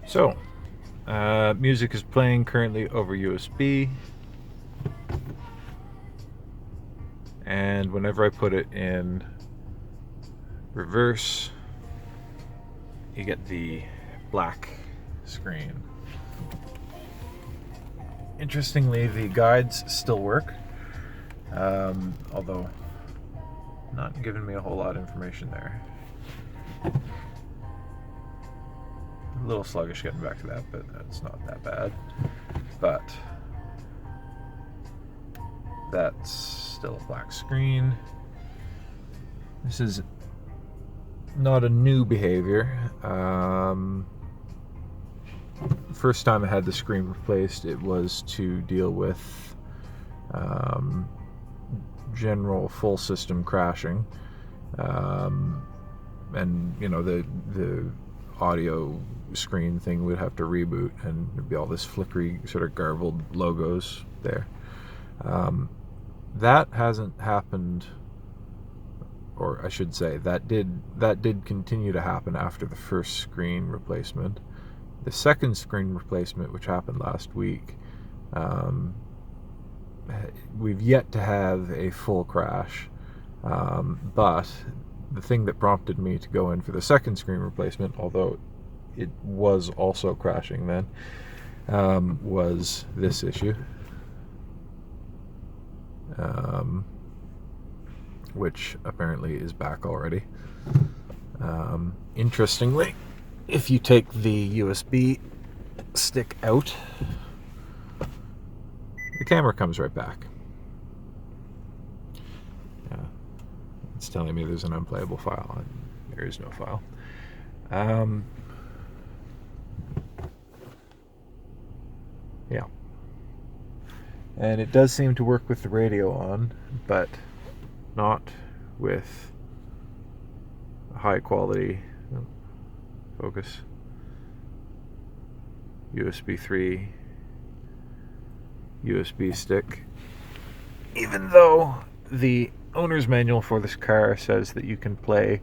So, music is playing currently over USB, and whenever I put it in reverse, you get the black screen. Interestingly, the guides still work, although not giving me a whole lot of information there. A little sluggish getting back to that, but that's not that bad. But that's still a black screen. This is not a new behavior. First time I had the screen replaced, it was to deal with general full system crashing, and you know the audio screen thing would have to reboot, and there'd be all this flickery sort of garbled logos there. That hasn't happened, or I should say that did continue to happen after the first screen replacement. The second screen replacement, which happened last week, we've yet to have a full crash, but the thing that prompted me to go in for the second screen replacement, although it was also crashing then, was this issue, which apparently is back already. Interestingly, if you take the USB stick out, the camera comes right back. It's telling me there's an unplayable file, and there is no file. Yeah. And it does seem to work with the radio on, but not with high quality focus USB 3 USB stick, even though the owner's manual for this car says that you can play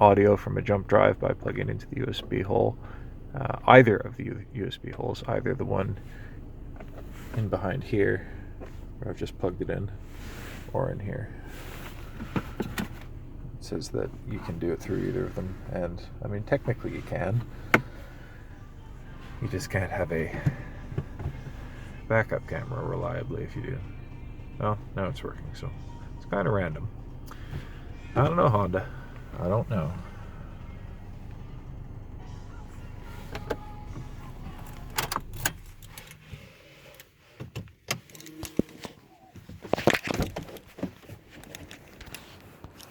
audio from a jump drive by plugging into the USB hole, either of the USB holes, either the one in behind here where I've just plugged it in, or in here. It says that you can do it through either of them, and I mean technically you can. You just can't have a backup camera reliably if you do. Oh, now it's working, so it's kind of random. I don't know, Honda. I don't know.